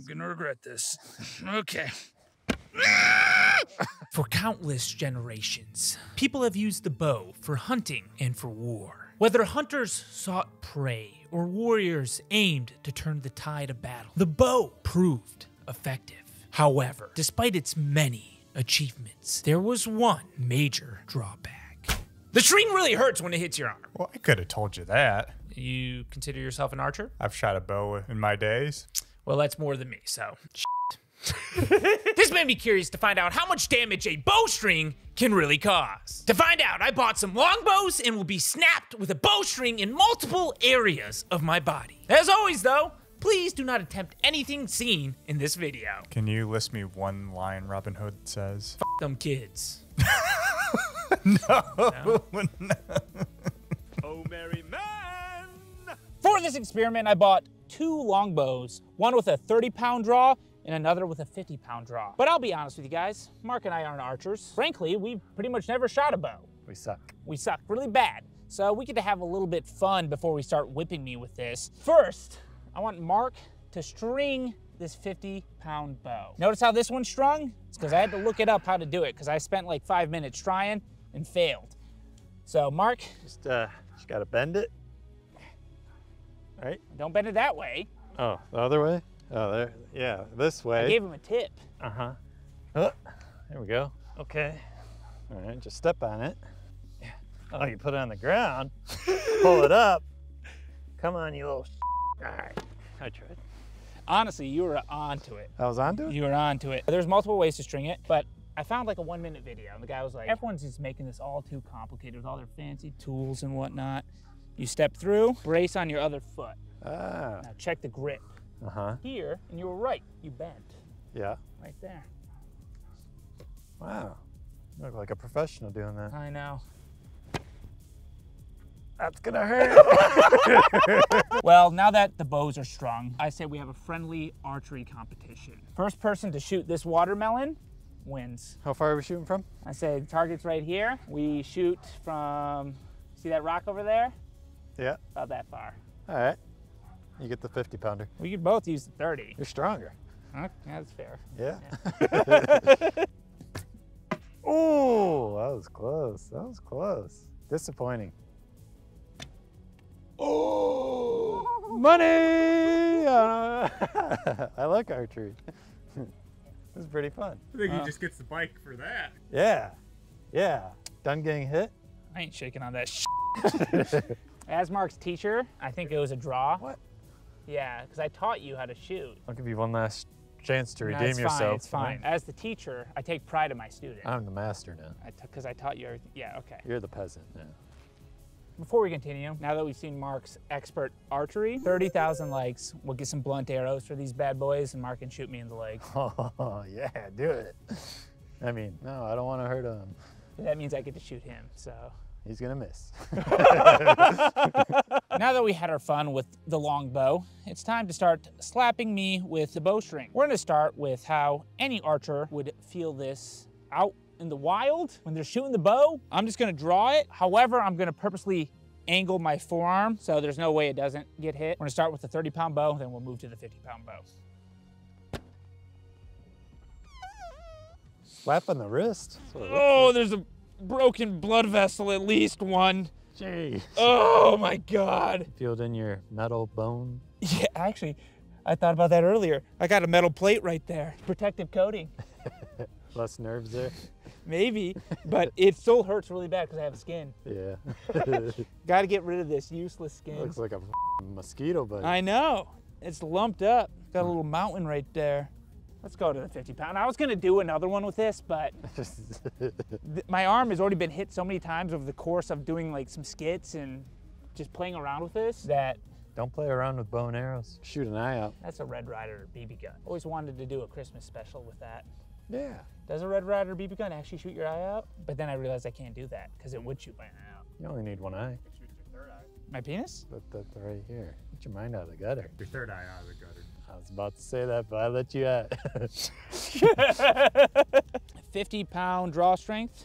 gonna regret this. Okay. For countless generations, people have used the bow for hunting and for war. Whether hunters sought prey or warriors aimed to turn the tide of battle, the bow proved effective. However, despite its many achievements, there was one major drawback. The string really hurts when it hits your arm. Well, I could have told you that. You consider yourself an archer? I've shot a bow in my days. Well, that's more than me, so This made me curious to find out how much damage a bowstring can really cause. To find out, I bought some longbows and will be snapped with a bowstring in multiple areas of my body. As always though, please do not attempt anything seen in this video. Can you list me one line Robin Hood says? F them kids. No. Oh, merry man! For this experiment, I bought 2 longbows, one with a 30-pound draw and another with a 50-pound draw. But I'll be honest with you guys, Mark and I aren't archers. Frankly, we pretty much never shot a bow. We suck. We suck really bad. So we get to have a little bit fun before we start whipping me with this. First, I want Mark to string this 50-pound bow. Notice how this one's strung? It's because I had to look it up how to do it because I spent like 5 minutes trying and failed. So Mark. Just gotta bend it. Right? Don't bend it that way. Oh, the other way? Oh, there. Yeah, this way. I gave him a tip. Uh-huh. Oh, there we go. Okay. All right, just step on it. Yeah. Oh, you put it on the ground. Pull it up. Come on, you little All right. I tried. Honestly, you were onto it. I was onto it? You were onto it. There's multiple ways to string it, but I found like a 1-minute video, and the guy was like, everyone's just making this all too complicated with all their fancy tools and whatnot. You step through, brace on your other foot. Ah. Now check the grip. Uh-huh. Here, and you were right, you bent. Yeah. Right there. Wow. You look like a professional doing that. I know. That's gonna hurt. Well, now that the bows are strung, I say we have a friendly archery competition. First person to shoot this watermelon wins. How far are we shooting from? I say the target's right here. We shoot from, see that rock over there? Yeah. About that far. All right. You get the 50-pounder. We could both use the 30. You're stronger. Okay, that's fair. Yeah. Oh, that was close. That was close. Disappointing. Oh, money! I like archery. This is pretty fun. I think he just gets the bike for that. Yeah. Yeah. Done getting hit? I ain't shaking on that shit. As Mark's teacher, I think it was a draw. What? Yeah, because I taught you how to shoot. I'll give you one last chance to No, redeem it's yourself. Fine, it's fine. As the teacher, I take pride in my student. I'm the master now. Because I taught you everything. Yeah, okay. You're the peasant now. Before we continue, now that we've seen Mark's expert archery, 30,000 likes, we'll get some blunt arrows for these bad boys, and Mark can shoot me in the leg. Oh, yeah, do it. I mean, no, I don't want to hurt him. That means I get to shoot him, so. He's gonna miss. Now that we had our fun with the long bow, it's time to start slapping me with the bowstring. We're gonna start with how any archer would feel this out in the wild when they're shooting the bow. I'm just gonna draw it. However, I'm gonna purposely angle my forearm so there's no way it doesn't get hit. We're gonna start with the 30-pound bow, then we'll move to the 50-pound bow. Slap on the wrist? Oh, there's a broken blood vessel, at least one. Jeez. Oh my God. Feel it in your metal bone? Yeah, actually, I thought about that earlier. I got a metal plate right there. Protective coating. Less nerves there? Maybe, but it still hurts really bad because I have skin. Yeah. Got to get rid of this useless skin. Looks like a mosquito bite. I know. It's lumped up. Got a little mountain right there. Let's go to the 50-pound. I was gonna do another one with this, but my arm has already been hit so many times over the course of doing like some skits and just playing around with this that. Don't play around with bow and arrows. Shoot an eye out. That's a Red Ryder BB gun. Always wanted to do a Christmas special with that. Yeah. Does a Red Ryder BB gun actually shoot your eye out? But then I realized I can't do that because it would shoot my eye out. You only need one eye. My penis? That's right here. Get your mind out of the gutter. Your third eye out of the gutter. I was about to say that, but I let you out. 50-pound draw strength.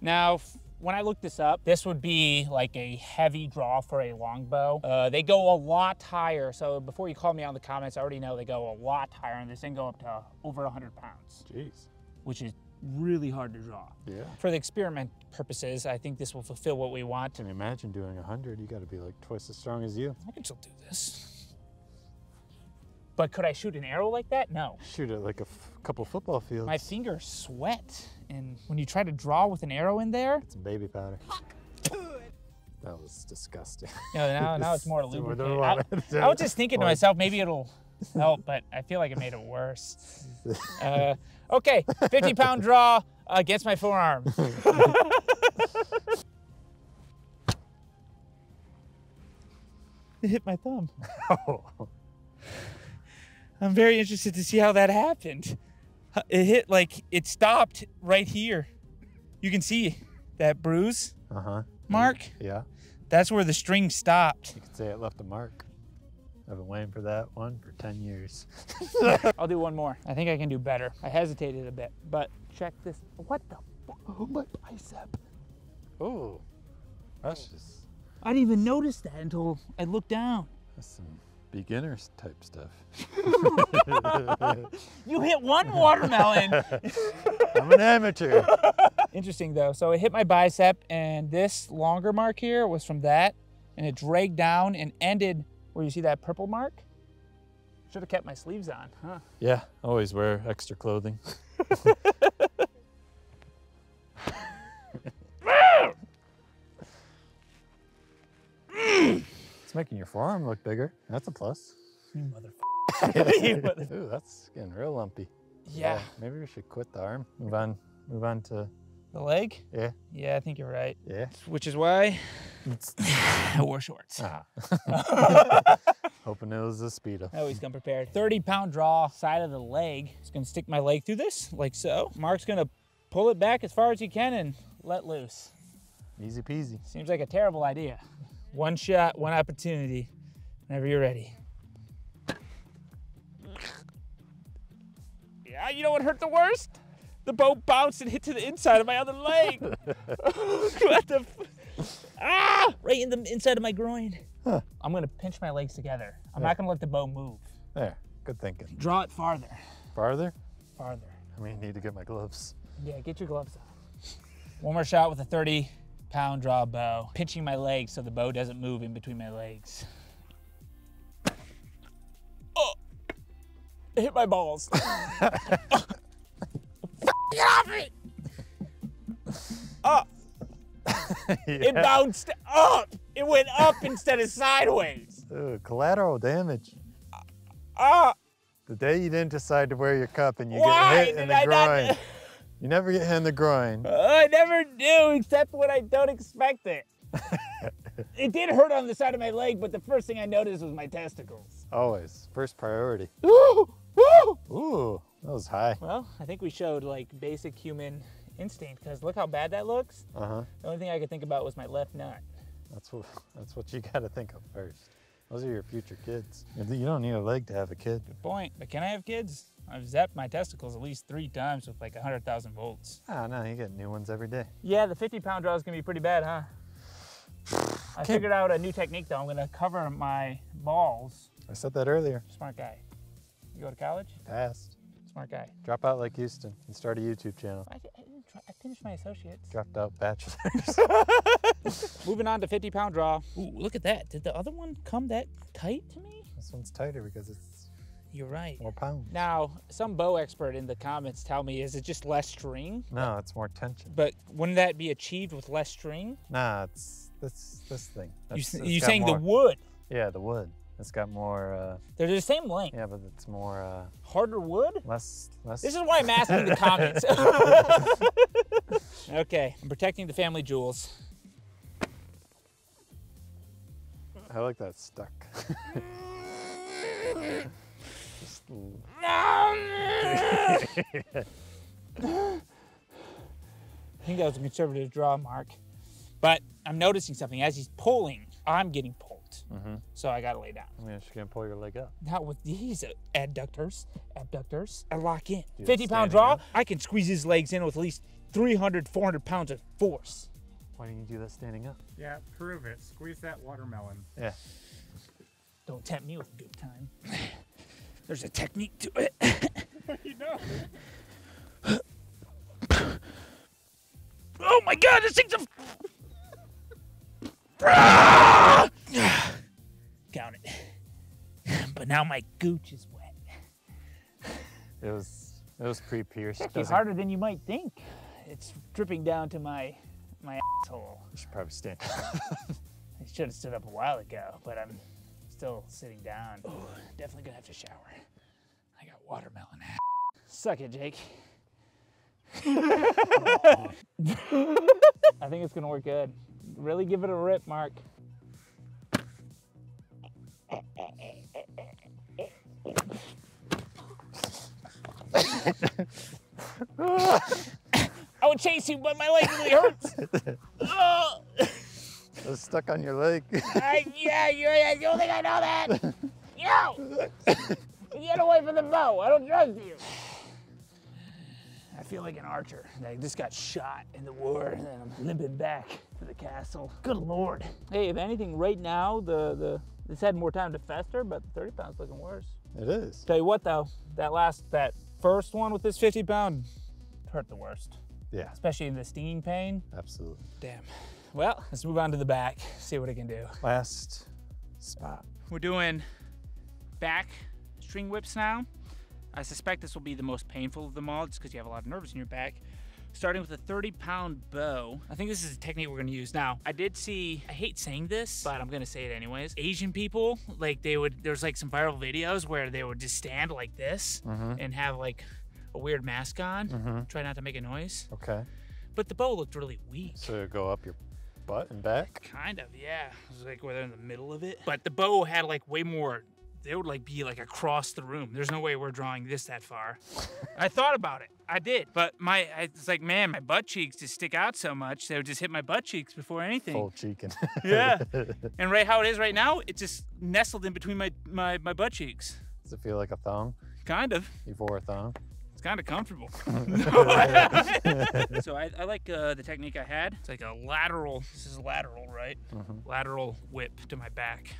Now, when I looked this up, this would be like a heavy draw for a longbow. They go a lot higher. So before you call me out in the comments, I already know they go a lot higher, and this thing go up to over 100 pounds. Jeez. Which is really hard to draw. Yeah. For the experiment purposes, I think this will fulfill what we want. Can you imagine doing 100? You got to be like twice as strong as you. I can still do this. But could I shoot an arrow like that? No. Shoot at like a couple football fields. My fingers sweat, and when you try to draw with an arrow in there, Some baby powder. That was disgusting. no, now it's more More than lubricated. what- I was just thinking to myself, maybe it'll help, but I feel like it made it worse. Okay, 50-pound draw against my forearm. It hit my thumb. Oh. I'm very interested to see how that happened. It hit, like, it stopped right here. You can see that bruise mark. Yeah. That's where the string stopped. You could say it left a mark. I've been waiting for that one for 10 years. I'll do one more. I think I can do better. I hesitated a bit, but check this. What the fuck? Oh, my bicep. Oh, that's just, I didn't even notice that until I looked down. that's some beginners type stuff. You hit one watermelon. I'm an amateur. Interesting though. So it hit my bicep, and this longer mark here was from that, and it dragged down and ended where you see that purple mark. Should have kept my sleeves on, huh? Yeah, always wear extra clothing. It's making your forearm look bigger. That's a plus. You motherfucker. Ooh, that's getting real lumpy. Yeah. Maybe we should quit the arm. Move on to, The leg? yeah, Yeah, I think you're right. yeah. Which is why I wore shorts. Ah. Hoping it was a Speedo. I always come prepared. 30-pound draw, side of the leg. Just gonna stick my leg through this, like so. Mark's gonna pull it back as far as he can and let loose. Easy peasy. Seems like a terrible idea. One shot, one opportunity. Whenever you're ready. Yeah, you know what hurt the worst? The bow bounced and hit to the inside of my other leg. What the right in the inside of my groin. Huh. I'm gonna pinch my legs together. I'm not gonna let the bow move. There, good thinking. Draw it farther. Farther? Farther. I mean, need to get my gloves. Yeah, get your gloves on. One more shot with a 30-pound draw bow. Pinching my legs so the bow doesn't move in between my legs. Oh! It hit my balls. Get off me! Oh! It bounced up! It went up instead of sideways. Ooh, collateral damage. Ah! The day you didn't decide to wear your cup and you Why get hit in did the I groin. not? You never get hit in the groin. I never do, except when I don't expect it. It did hurt on the side of my leg, but the first thing I noticed was my testicles. Always. First priority. Woo! Woo! Ooh, that was high. Well, I think we showed like basic human instinct, because look how bad that looks. Uh-huh. The only thing I could think about was my left nut. That's what you gotta think of first. Those are your future kids. You don't need a leg to have a kid. Good point. But can I have kids? I've zapped my testicles at least 3 times with like 100,000 volts. Ah, no, you get new ones every day. Yeah, the 50-pound draw is gonna be pretty bad, huh? I figured out a new technique though. I'm gonna cover my balls. I said that earlier. Smart guy. You go to college? Passed. Smart guy. Drop out like Houston and start a YouTube channel. I finished my associates. Dropped out bachelors. Moving on to 50-pound draw. Ooh, look at that. Did the other one come that tight to me? This one's tighter because it's You're right. more pounds. Now, some bow expert in the comments tell me, is it just less string? No, it's more tension. But wouldn't that be achieved with less string? Nah, it's this thing. You're saying the wood. Yeah, the wood. It's got more, They're the same length. yeah, but it's more, Harder wood? less. This is why I'm asking the comments. Okay, I'm protecting the family jewels. I like that stuck. I think that was a conservative draw, Mark. But I'm noticing something. As he's pulling, I'm getting pulled. So I gotta lay down. I mean, you're gonna pull your leg up. Not with these adductors. I lock in. Dude, 50-pound standing draw, up. I can squeeze his legs in with at least 300, 400 pounds of force. Why didn't you do that standing up? Yeah, prove it. Squeeze that watermelon. Yeah. Don't tempt me with a good time. There's a technique to it. You know. Oh my god, this thing's a... Count it. But now my gooch is wet. It was pre-pierced. It's harder than you might think. It's dripping down to my asshole. You should probably stand. I should have stood up a while ago, but I'm still sitting down. Oh, definitely gonna have to shower. I got watermelon ass. Suck it, Jake. I think it's gonna work good. Really give it a rip, Mark. I would chase you, but my leg really hurts. Oh. I was stuck on your leg. Yeah, you don't think I know that? Yo! Get away from the bow. I don't trust you. I feel like an archer. I just got shot in the war, and then I'm limping back to the castle. Good Lord. Hey, if anything, right now, it's had more time to fester, but the 30 pound's looking worse. It is. Tell you what, though, that first one with this 50 pound hurt the worst. Yeah. Especially in the stinging pain. Absolutely. Damn. Well, let's move on to the back, see what it can do. Last spot. We're doing back string whips now. I suspect this will be the most painful of them all just because you have a lot of nerves in your back. Starting with a 30-pound bow. I think this is the technique we're gonna use. Now, I did see, I hate saying this, but I'm gonna say it anyways. Asian people, like there's like some viral videos where they would just stand like this and have like a weird mask on. Try not to make a noise. Okay. But the bow looked really weak. So go up your butt and back? Kind of, yeah. It was like where they're in the middle of it. But the bow had like way more, they would like be like across the room. There's no way we're drawing this that far. I thought about it. I did. But it's like, man, my butt cheeks just stick out so much. They would just hit my butt cheeks before anything. Full cheeking. Yeah. And right how it is right now, it just nestled in between my butt cheeks. Does it feel like a thong? Kind of. You wore a thong? It's kind of comfortable. So I like the technique I had. It's like a lateral, this is lateral, right? Lateral whip to my back.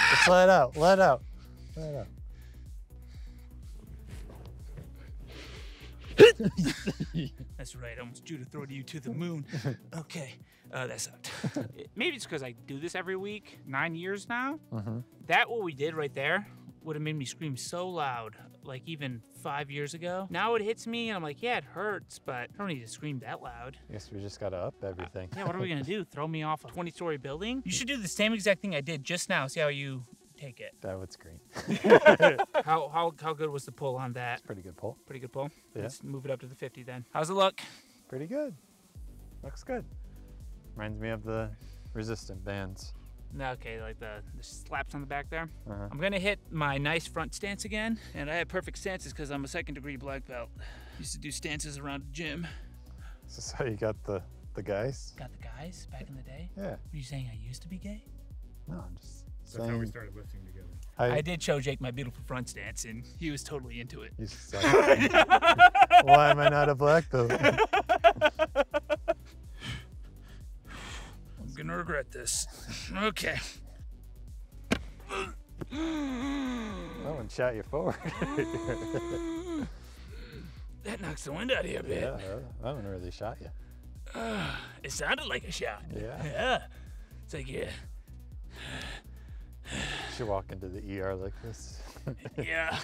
Just let out, let out, let out. That's right, I almost drew to throw you to the moon. Okay, that sucked. Maybe it's because I do this every week, 9 years now. That what we did right there would have made me scream so loud, like even 5 years ago. Now it hits me and I'm like, yeah, it hurts, but I don't need to scream that loud. I guess we just gotta up everything. Yeah, what are we gonna do? Throw me off a 20-story building? You should do the same exact thing I did just now. See how you take it. That would scream. How good was the pull on that? Pretty good pull. Pretty good pull. Yeah. Let's move it up to the 50 then. How's it look? Pretty good. Looks good. Reminds me of the resistant bands. Okay, like the slaps on the back there. I'm gonna hit my nice front stance again, and I have perfect stances because I'm a 2nd degree black belt. Used to do stances around the gym. Is this how you got the guys? Got the guys back in the day? Yeah. Are you saying I used to be gay? No, I'm just That's how we saying. started lifting together. I did show Jake my beautiful front stance, and he was totally into it. He's just like, why am I not a black belt? I'm gonna regret this. Okay. That one shot you forward. That knocks the wind out of you a bit. Yeah, that one really shot you. It sounded like a shot. Yeah. Yeah. It's like, yeah. You should walk into the ER like this. Yeah.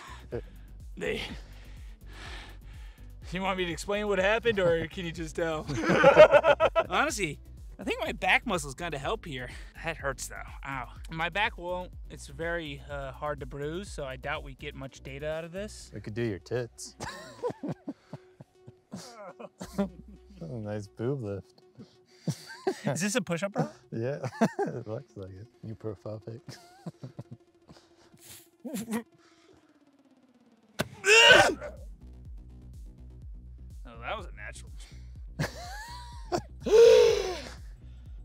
You want me to explain what happened, or can you just tell? Honestly, I think my back muscles kind of help here. That hurts though. Ow. My back won't. It's very hard to bruise, so I doubt we get much data out of this. We could do your tits. That's a nice boob lift. Is this a push-up row? Yeah, it looks like it. New profile pic. Oh, that was a natural.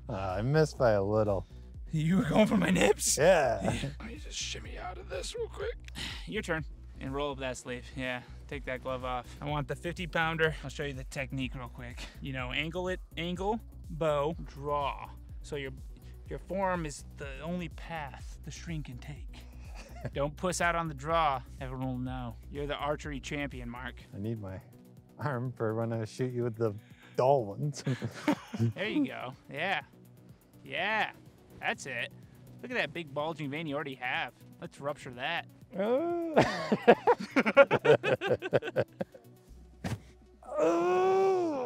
I missed by a little. You were going for my nips? Yeah. Let me just shimmy out of this real quick. Your turn. And roll up that sleeve. Yeah, take that glove off. I want the 50-pounder. I'll show you the technique real quick. You know, angle, bow, draw. So your forearm is the only path the string can take. Don't puss out on the draw. Everyone will know. You're the archery champion, Mark. I need my arm for when I shoot you with the dull ones. There you go. Yeah. Yeah. That's it. Look at that big bulging vein you already have. Let's rupture that. Oh,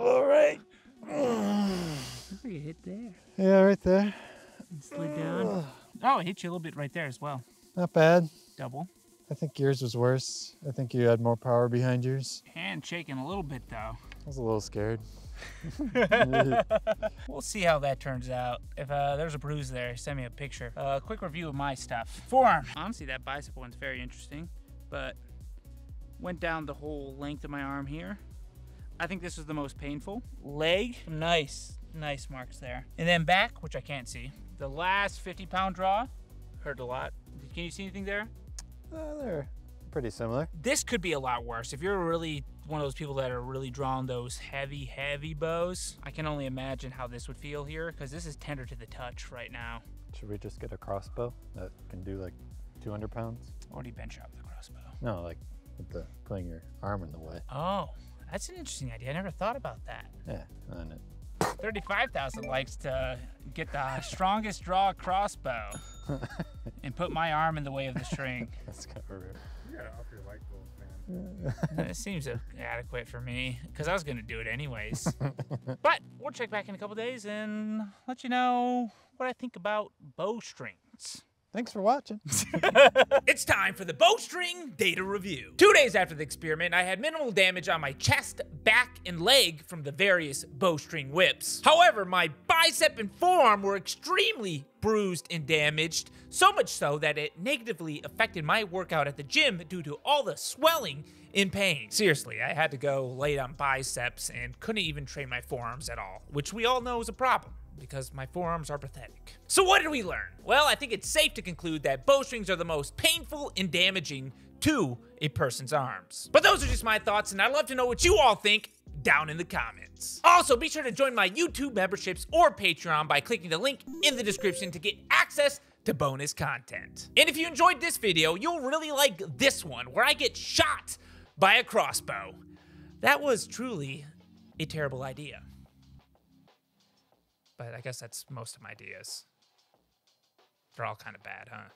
all right. Looks like it hit there. Yeah, right there. It slid down. Oh, it hit you a little bit right there as well. Not bad. Double. I think yours was worse. I think you had more power behind yours. Hand shaking a little bit though. I was a little scared. We'll see how that turns out. If there's a bruise there, send me a picture. Quick review of my stuff. Forearm. Honestly, that bicep one's very interesting, but went down the whole length of my arm here. I think this was the most painful. Leg, nice marks there. And then back, which I can't see. The last 50-pound draw, hurt a lot. Can you see anything there? They're pretty similar. This could be a lot worse. If you're really one of those people that are really drawing those heavy bows, I can only imagine how this would feel here, because this is tender to the touch right now. Should we just get a crossbow that can do like 200 pounds? Already bench out the crossbow. No, like with the putting your arm in the way. Oh, that's an interesting idea. I never thought about that. Yeah, and it. 35,000 likes to get the strongest draw crossbow and put my arm in the way of the string. That's kind of rude. You gotta up your light goals, man. It seems adequate for me, because I was going to do it anyways. But we'll check back in a couple days and let you know what I think about bowstrings. Thanks for watching. It's time for the bowstring data review. 2 days after the experiment, I had minimal damage on my chest, back, and leg from the various bowstring whips. However, my bicep and forearm were extremely bruised and damaged, so much so that it negatively affected my workout at the gym due to all the swelling and pain. Seriously, I had to go late on biceps and couldn't even train my forearms at all, which we all know is a problem, because my forearms are pathetic. So what did we learn? Well, I think it's safe to conclude that bowstrings are the most painful and damaging to a person's arms. But those are just my thoughts, and I'd love to know what you all think down in the comments. Also, be sure to join my YouTube memberships or Patreon by clicking the link in the description to get access to bonus content. And if you enjoyed this video, you'll really like this one, where I get shot by a crossbow. That was truly a terrible idea. But I guess that's most of my ideas. They're all kind of bad, huh?